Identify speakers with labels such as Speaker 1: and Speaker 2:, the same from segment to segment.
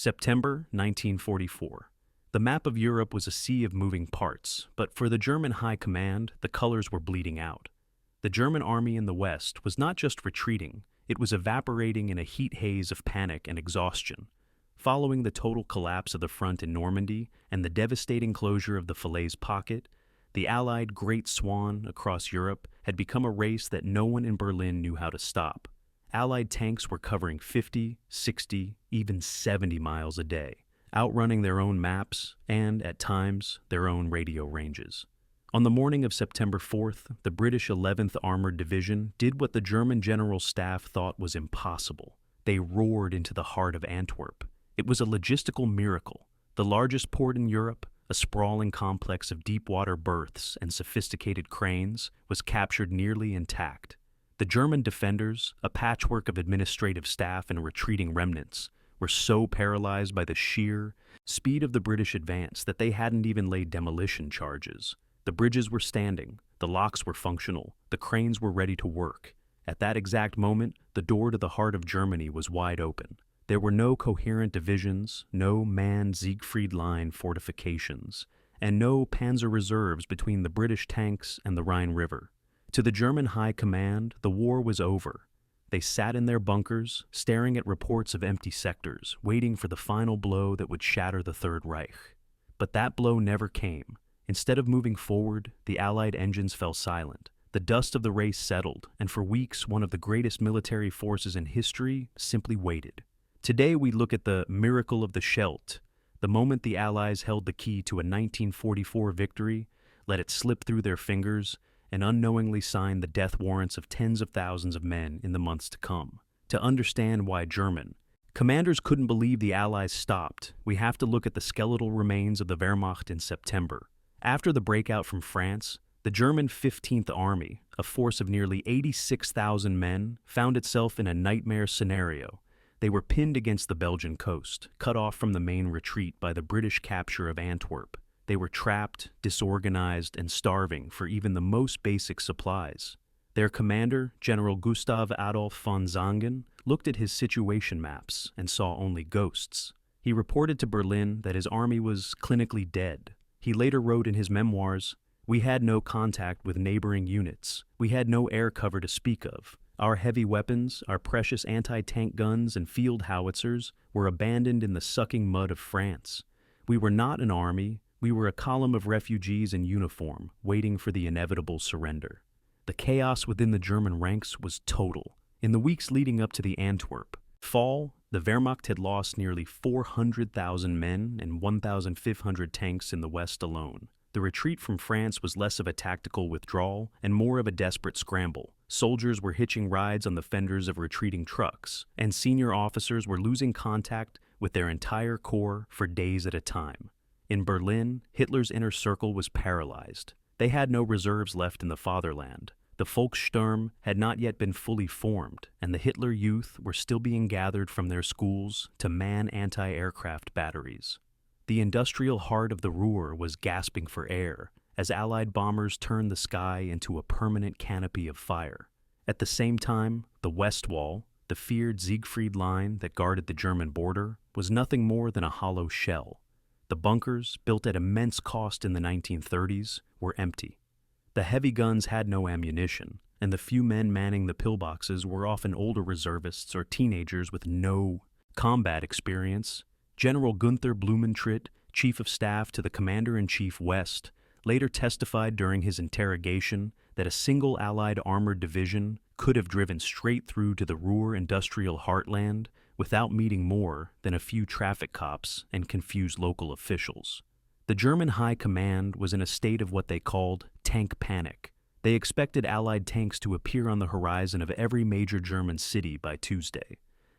Speaker 1: September 1944. The map of Europe was a sea of moving parts, but for the German High Command, the colors were bleeding out. The German army in the west was not just retreating, it was evaporating in a heat haze of panic and exhaustion. Following the total collapse of the front in Normandy and the devastating closure of the Falaise Pocket, the Allied Great Swan across Europe had become a race that no one in Berlin knew how to stop. Allied tanks were covering 50, 60, even 70 miles a day, outrunning their own maps and, at times, their own radio ranges. On the morning of September 4th, the British 11th Armored Division did what the German General Staff thought was impossible. They roared into the heart of Antwerp. It was a logistical miracle. The largest port in Europe, a sprawling complex of deep-water berths and sophisticated cranes, was captured nearly intact. The German defenders, a patchwork of administrative staff and retreating remnants, were so paralyzed by the sheer speed of the British advance that they hadn't even laid demolition charges. The bridges were standing, the locks were functional, the cranes were ready to work. At that exact moment, the door to the heart of Germany was wide open. There were no coherent divisions, no manned Siegfried Line fortifications, and no panzer reserves between the British tanks and the Rhine River. To the German High Command, the war was over. They sat in their bunkers, staring at reports of empty sectors, waiting for the final blow that would shatter the Third Reich. But that blow never came. Instead of moving forward, the Allied engines fell silent. The dust of the race settled, and for weeks one of the greatest military forces in history simply waited. Today we look at the miracle of the Scheldt, the moment the Allies held the key to a 1944 victory, let it slip through their fingers, and unknowingly signed the death warrants of tens of thousands of men in the months to come. To understand why German commanders couldn't believe the Allies stopped, we have to look at the skeletal remains of the Wehrmacht in September. After the breakout from France, the German 15th Army, a force of nearly 86,000 men, found itself in a nightmare scenario. They were pinned against the Belgian coast, cut off from the main retreat by the British capture of Antwerp. They were trapped, disorganized, and starving for even the most basic supplies. Their commander, General Gustav Adolf von Zangen, looked at his situation maps and saw only ghosts. He reported to Berlin that his army was clinically dead. He later wrote in his memoirs, "We had no contact with neighboring units. We had no air cover to speak of. Our heavy weapons, our precious anti-tank guns and field howitzers were abandoned in the sucking mud of France. We were not an army. We were a column of refugees in uniform, waiting for the inevitable surrender." The chaos within the German ranks was total. In the weeks leading up to the Antwerp fall, the Wehrmacht had lost nearly 400,000 men and 1,500 tanks in the west alone. The retreat from France was less of a tactical withdrawal and more of a desperate scramble. Soldiers were hitching rides on the fenders of retreating trucks, and senior officers were losing contact with their entire corps for days at a time. In Berlin, Hitler's inner circle was paralyzed. They had no reserves left in the fatherland. The Volkssturm had not yet been fully formed, and the Hitler Youth were still being gathered from their schools to man anti-aircraft batteries. The industrial heart of the Ruhr was gasping for air as Allied bombers turned the sky into a permanent canopy of fire. At the same time, the West Wall, the feared Siegfried Line that guarded the German border, was nothing more than a hollow shell. The bunkers, built at immense cost in the 1930s, were empty. The heavy guns had no ammunition, and the few men manning the pillboxes were often older reservists or teenagers with no combat experience. General Gunther Blumentritt, Chief of Staff to the Commander-in-Chief West, later testified during his interrogation that a single Allied armored division could have driven straight through to the Ruhr industrial heartland without meeting more than a few traffic cops and confused local officials. The German High Command was in a state of what they called tank panic. They expected Allied tanks to appear on the horizon of every major German city by Tuesday.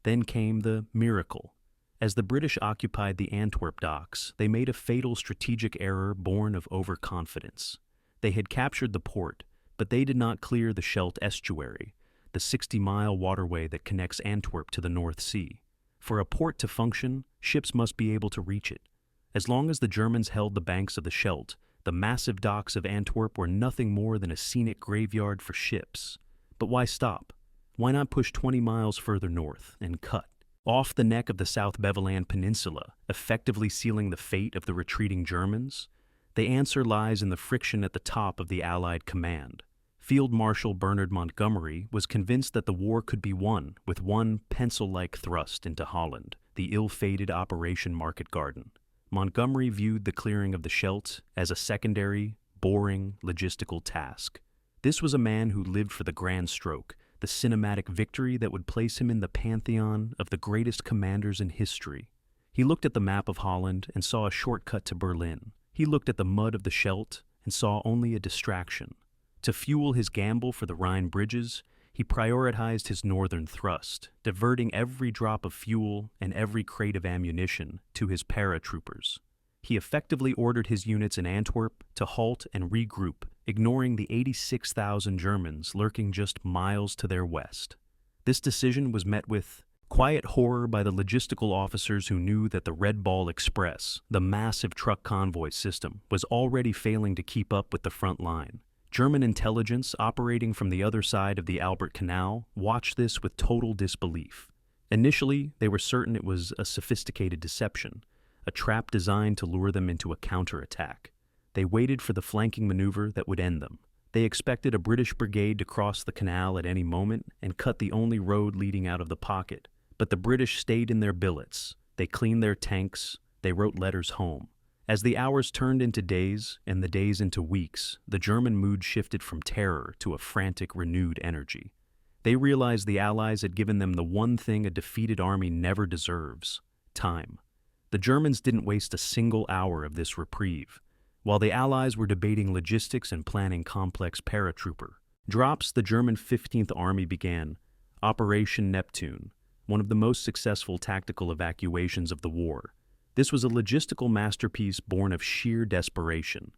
Speaker 1: Then came the miracle. As the British occupied the Antwerp docks, they made a fatal strategic error born of overconfidence. They had captured the port, but they did not clear the Scheldt Estuary, the 60-mile waterway that connects Antwerp to the North Sea. For a port to function, ships must be able to reach it. As long as the Germans held the banks of the Scheldt, the massive docks of Antwerp were nothing more than a scenic graveyard for ships. But why stop? Why not push 20 miles further north and cut? off the neck of the South Beveland Peninsula, effectively sealing the fate of the retreating Germans? The answer lies in the friction at the top of the Allied command. Field Marshal Bernard Montgomery was convinced that the war could be won with one pencil-like thrust into Holland, the ill-fated Operation Market Garden. Montgomery viewed the clearing of the Scheldt as a secondary, boring, logistical task. This was a man who lived for the grand stroke, the cinematic victory that would place him in the pantheon of the greatest commanders in history. He looked at the map of Holland and saw a shortcut to Berlin. He looked at the mud of the Scheldt and saw only a distraction. To fuel his gamble for the Rhine bridges, he prioritized his northern thrust, diverting every drop of fuel and every crate of ammunition to his paratroopers. He effectively ordered his units in Antwerp to halt and regroup, ignoring the 86,000 Germans lurking just miles to their west. This decision was met with quiet horror by the logistical officers who knew that the Red Ball Express, the massive truck convoy system, was already failing to keep up with the front line. German intelligence operating from the other side of the Albert Canal watched this with total disbelief. Initially, they were certain it was a sophisticated deception, a trap designed to lure them into a counterattack. They waited for the flanking maneuver that would end them. They expected a British brigade to cross the canal at any moment and cut the only road leading out of the pocket. But the British stayed in their billets. They cleaned their tanks. They wrote letters home. As the hours turned into days and the days into weeks, the German mood shifted from terror to a frantic, renewed energy. They realized the Allies had given them the one thing a defeated army never deserves: time. The Germans didn't waste a single hour of this reprieve. While the Allies were debating logistics and planning complex paratrooper drops, the German 15th Army began Operation Neptune, one of the most successful tactical evacuations of the war. This was a logistical masterpiece born of sheer desperation.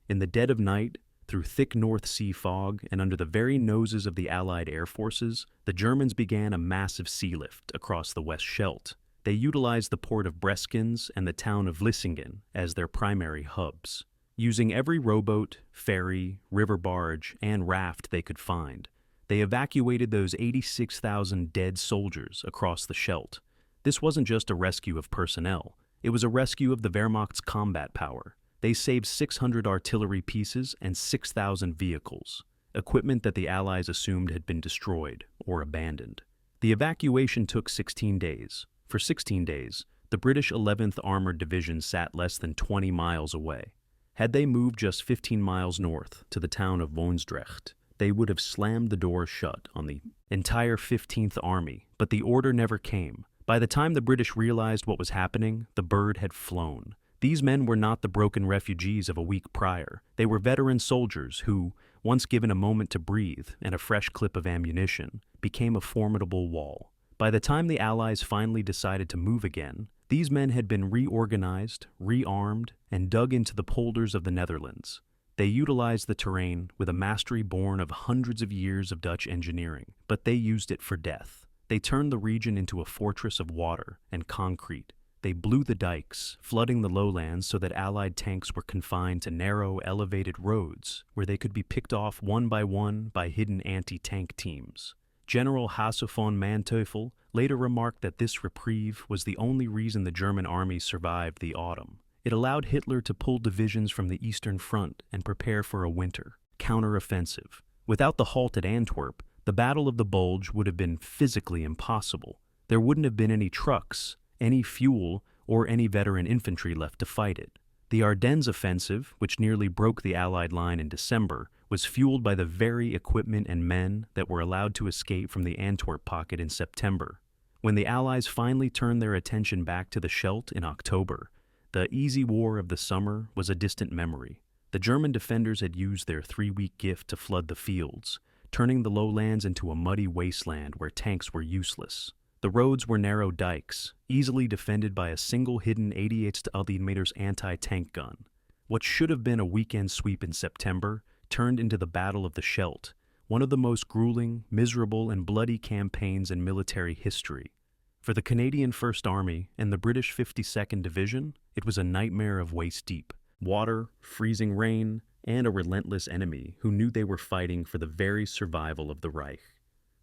Speaker 1: In the dead of night, through thick North Sea fog, and under the very noses of the Allied air forces, the Germans began a massive sealift across the West Scheldt. They utilized the port of Breskens and the town of Vlissingen as their primary hubs. Using every rowboat, ferry, river barge, and raft they could find, they evacuated those 86,000 dead soldiers across the Scheldt. This wasn't just a rescue of personnel. It was a rescue of the Wehrmacht's combat power. They saved 600 artillery pieces and 6,000 vehicles, equipment that the Allies assumed had been destroyed or abandoned. The evacuation took 16 days. For 16 days, the British 11th Armored Division sat less than 20 miles away. Had they moved just 15 miles north to the town of Woensdrecht, they would have slammed the door shut on the entire 15th Army, but the order never came. By the time the British realized what was happening, the bird had flown. These men were not the broken refugees of a week prior. They were veteran soldiers who, once given a moment to breathe and a fresh clip of ammunition, became a formidable wall. By the time the Allies finally decided to move again, these men had been reorganized, rearmed, and dug into the polders of the Netherlands. They utilized the terrain with a mastery born of hundreds of years of Dutch engineering, but they used it for death. They turned the region into a fortress of water and concrete. They blew the dikes, flooding the lowlands so that Allied tanks were confined to narrow, elevated roads where they could be picked off one by hidden anti-tank teams. General Hasse von Manteuffel later remarked that this reprieve was the only reason the German army survived the autumn. It allowed Hitler to pull divisions from the Eastern Front and prepare for a winter counteroffensive. Without the halt at Antwerp, the Battle of the Bulge would have been physically impossible. There wouldn't have been any trucks, any fuel, or any veteran infantry left to fight it. The Ardennes offensive, which nearly broke the Allied line in December, was fueled by the very equipment and men that were allowed to escape from the Antwerp pocket in September. When the Allies finally turned their attention back to the Scheldt in October, the easy war of the summer was a distant memory. The German defenders had used their 3-week gift to flood the fields, turning the lowlands into a muddy wasteland where tanks were useless. The roads were narrow dikes, easily defended by a single hidden 88mm anti-tank gun. What should have been a weekend sweep in September turned into the Battle of the Scheldt, one of the most grueling, miserable, and bloody campaigns in military history. For the Canadian First Army and the British 52nd Division, it was a nightmare of waist-deep water, freezing rain, and a relentless enemy who knew they were fighting for the very survival of the Reich.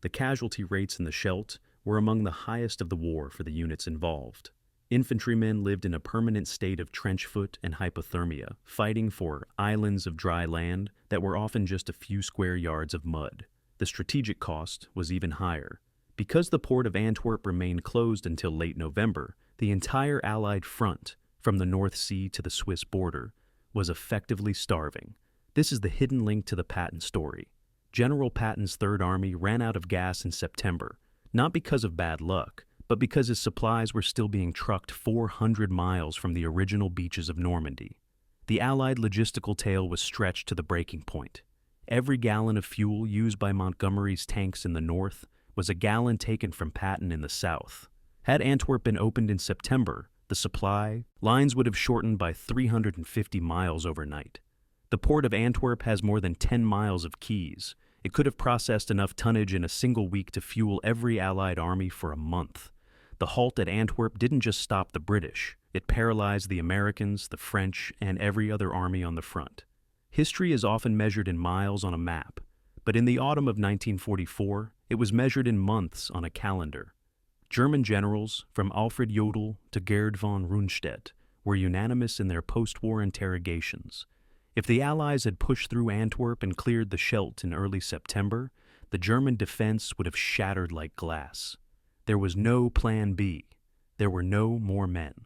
Speaker 1: The casualty rates in the Scheldt were among the highest of the war for the units involved. Infantrymen lived in a permanent state of trench foot and hypothermia, fighting for islands of dry land that were often just a few square yards of mud. The strategic cost was even higher. Because the port of Antwerp remained closed until late November, the entire Allied front, from the North Sea to the Swiss border, was effectively starving. This is the hidden link to the Patton story. General Patton's Third Army ran out of gas in September, not because of bad luck, but because his supplies were still being trucked 400 miles from the original beaches of Normandy. The Allied logistical tail was stretched to the breaking point. Every gallon of fuel used by Montgomery's tanks in the north was a gallon taken from Patton in the south. Had Antwerp been opened in September, the supply lines would have shortened by 350 miles overnight. The port of Antwerp has more than 10 miles of quays. It could have processed enough tonnage in a single week to fuel every Allied army for a month. The halt at Antwerp didn't just stop the British. It paralyzed the Americans, the French, and every other army on the front. History is often measured in miles on a map, but in the autumn of 1944, it was measured in months on a calendar. German generals, from Alfred Jodl to Gerd von Rundstedt, were unanimous in their post-war interrogations. If the Allies had pushed through Antwerp and cleared the Scheldt in early September, the German defense would have shattered like glass. There was no plan B. There were no more men.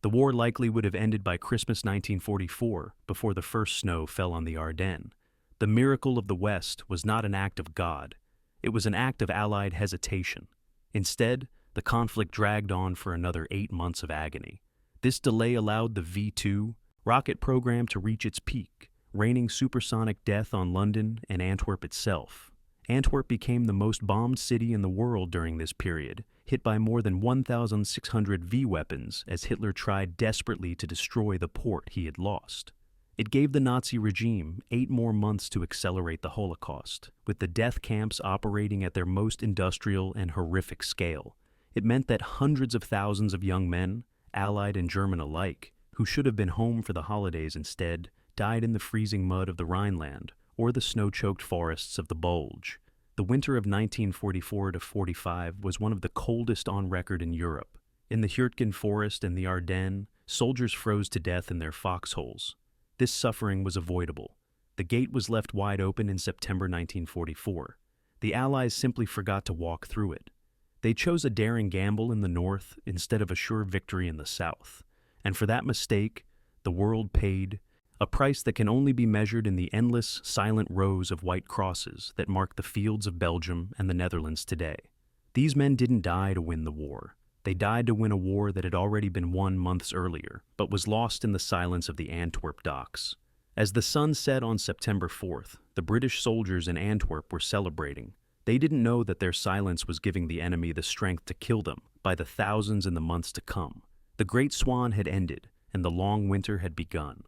Speaker 1: The war likely would have ended by Christmas 1944, before the first snow fell on the Ardennes. The miracle of the West was not an act of God. It was an act of Allied hesitation. Instead, the conflict dragged on for another 8 months of agony. This delay allowed the V-2 rocket program to reach its peak, raining supersonic death on London and Antwerp itself. Antwerp became the most bombed city in the world during this period, hit by more than 1,600 V-weapons as Hitler tried desperately to destroy the port he had lost. It gave the Nazi regime 8 more months to accelerate the Holocaust, with the death camps operating at their most industrial and horrific scale. It meant that hundreds of thousands of young men, Allied and German alike, who should have been home for the holidays instead, died in the freezing mud of the Rhineland or the snow-choked forests of the Bulge. The winter of 1944-45 was one of the coldest on record in Europe. In the Hürtgen forest and the Ardennes, soldiers froze to death in their foxholes. This suffering was avoidable. The gate was left wide open in September 1944. The Allies simply forgot to walk through it. They chose a daring gamble in the north instead of a sure victory in the south. And for that mistake, the world paid a price that can only be measured in the endless, silent rows of white crosses that mark the fields of Belgium and the Netherlands today. These men didn't die to win the war. They died to win a war that had already been won months earlier, but was lost in the silence of the Antwerp docks. As the sun set on September 4th, the British soldiers in Antwerp were celebrating. They didn't know that their silence was giving the enemy the strength to kill them by the thousands in the months to come. The Great Swan had ended, and the long winter had begun.